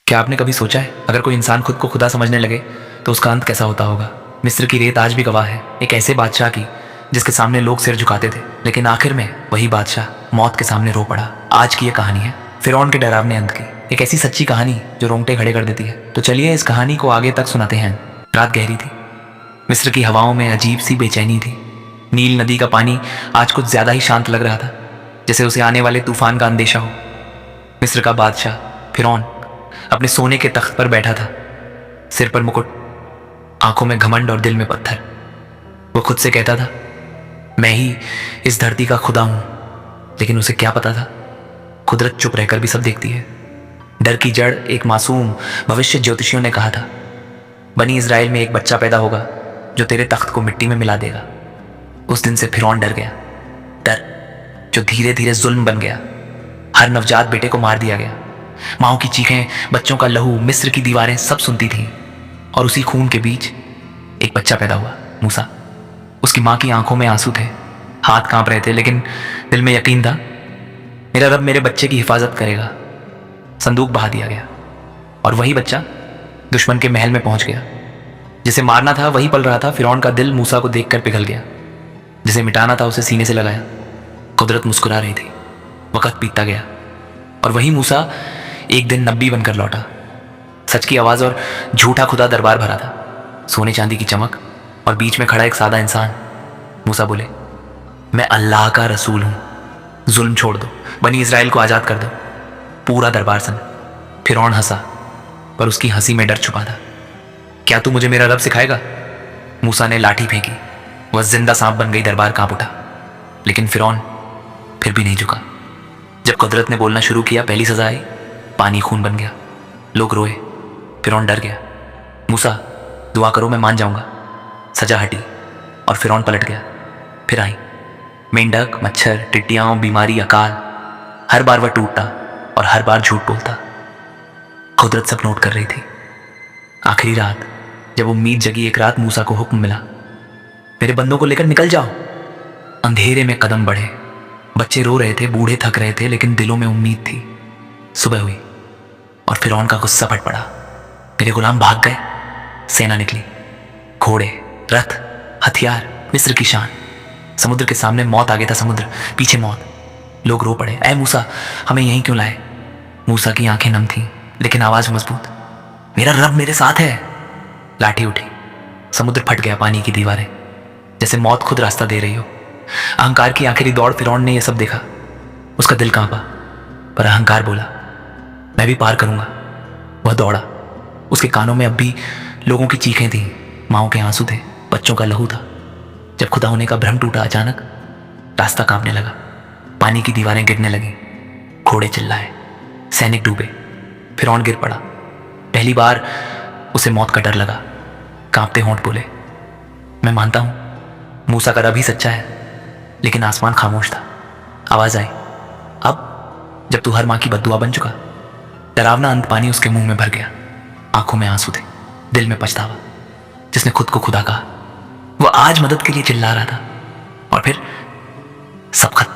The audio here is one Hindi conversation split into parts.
क्या आपने कभी सोचा है अगर कोई इंसान खुद को खुदा समझने लगे तो उसका अंत कैसा होता होगा। मिस्र की रेत आज भी गवाह है एक ऐसे बादशाह की जिसके सामने लोग सिर झुकाते थे, लेकिन आखिर में वही बादशाह मौत के सामने रो पड़ा। आज की ये कहानी है फिरौन के डरावने अंत की, एक ऐसी सच्ची कहानी जो रोंगटे खड़े कर देती है। तो चलिए इस कहानी को आगे तक सुनाते हैं। रात गहरी थी, मिस्र की हवाओं में अजीब सी बेचैनी थी। नील नदी का पानी आज कुछ ज्यादा ही शांत लग रहा था, जैसे उसे आने वाले तूफान का अंदेशा हो। मिस्र का बादशाह फिरौन अपने सोने के तख्त पर बैठा था, सिर पर मुकुट, आंखों में घमंड और दिल में पत्थर। वो खुद से कहता था, मैं ही इस धरती का खुदा हूं। लेकिन उसे क्या पता था, कुदरत चुप रहकर भी सब देखती है। डर की जड़ एक मासूम भविष्य ज्योतिषियों ने कहा था, बनी इज़राइल में एक बच्चा पैदा होगा जो तेरे तख्त को मिट्टी में मिला देगा। उस दिन से फिरौन डर गया, डर जो धीरे धीरे जुल्म बन गया। हर नवजात बेटे को मार दिया गया। माओं की चीखें, बच्चों का लहू, मिस्र की दीवारें सब सुनती थीं। और उसी खून के बीच एक बच्चा पैदा हुआ, मूसा। उसकी माँ की आंखों में आंसू थे, हाथ कांप रहे थे, लेकिन दिल में यकीन था, मेरा रब मेरे बच्चे की हिफाजत करेगा। संदूक बहा दिया गया और वही बच्चा दुश्मन के महल में पहुंच गया। जिसे मारना था वही पल रहा था। फिरौन का दिल मूसा को देखकर पिघल गया। जिसे मिटाना था उसे सीने से लगाया। कुदरत मुस्कुरा रही थी। वक्त बीतता गया और वही मूसा एक दिन नबी बनकर लौटा। सच की आवाज और झूठा खुदा दरबार भरा था, सोने चांदी की चमक और बीच में खड़ा एक सादा इंसान। मूसा बोले, मैं अल्लाह का रसूल हूं, जुल्म छोड़ दो, बनी इज़राइल को आजाद कर दो। पूरा दरबार सन। फिरौन हंसा, पर उसकी हंसी में डर छुपा था। क्या तू मुझे मेरा रब सिखाएगा? मूसा ने लाठी फेंकी, वह जिंदा सांप बन गई। दरबार कांप उठा, लेकिन फिरौन फिर भी नहीं झुका। जब कुदरत ने बोलना शुरू किया, पहली सजा आई, पानी खून बन गया। लोग रोए, फिरौन डर गया। मूसा, दुआ करो, मैं मान जाऊंगा। सजा हटी और फिरौन पलट गया। फिर आई मेंढक, मच्छर, टिड्डियां, बीमारी, अकाल। हर बार वह टूटता और हर बार झूठ बोलता। कुदरत सब नोट कर रही थी। आखिरी रात जब उम्मीद जगी, एक रात मूसा को हुक्म मिला, मेरे बंदों को लेकर निकल जाओ। अंधेरे में कदम बढ़े। बच्चे रो रहे थे, बूढ़े थक रहे थे, लेकिन दिलों में उम्मीद थी। सुबह हुई और फिरौन का गुस्सा फट पड़ा। मेरे गुलाम भाग गए। सेना निकली, घोड़े, रथ, हथियार, मिस्र की शान। समुद्र के सामने मौत आ गया था, समुद्र पीछे मौत। लोग रो पड़े, ऐ मूसा, हमें यहीं क्यों लाए? मूसा की आंखें नम थीं, लेकिन आवाज मजबूत, मेरा रब मेरे साथ है। लाठी उठी, समुद्र फट गया, पानी की दीवारें, जैसे मौत खुद रास्ता दे रही हो। अहंकार की आखिरी दौड़। फिरौन ने यह सब देखा, उसका दिल कांपा, पर अहंकार बोला, मैं भी पार करूंगा। वह दौड़ा। उसके कानों में अब भी लोगों की चीखें थीं, माओं के आंसू थे, बच्चों का लहू था। जब खुदा होने का भ्रम टूटा, अचानक रास्ता कांपने लगा। पानी की दीवारें गिरने लगी, घोड़े चिल्लाए, सैनिक डूबे। फिरौन गिर पड़ा। पहली बार उसे मौत का डर लगा। कांपते होंठ बोले, मैं मानता हूं मूसा का रब ही सच्चा है। लेकिन आसमान खामोश था। आवाज आई, अब जब तू हर मां की बद्दुआ बन चुका। डरावना अंत। पानी उसके मुंह में भर गया, आंखों में आंसू थे, दिल में पछतावा। जिसने खुद को खुदा कहा, वो आज मदद के लिए चिल्ला रहा था। और फिर सब खत्म,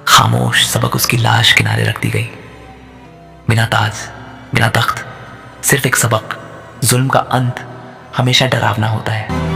खामोश। सबक उसकी लाश किनारे रख दी गई, बिना ताज, बिना तख्त, सिर्फ एक सबक, जुल्म का अंत हमेशा डरावना होता है।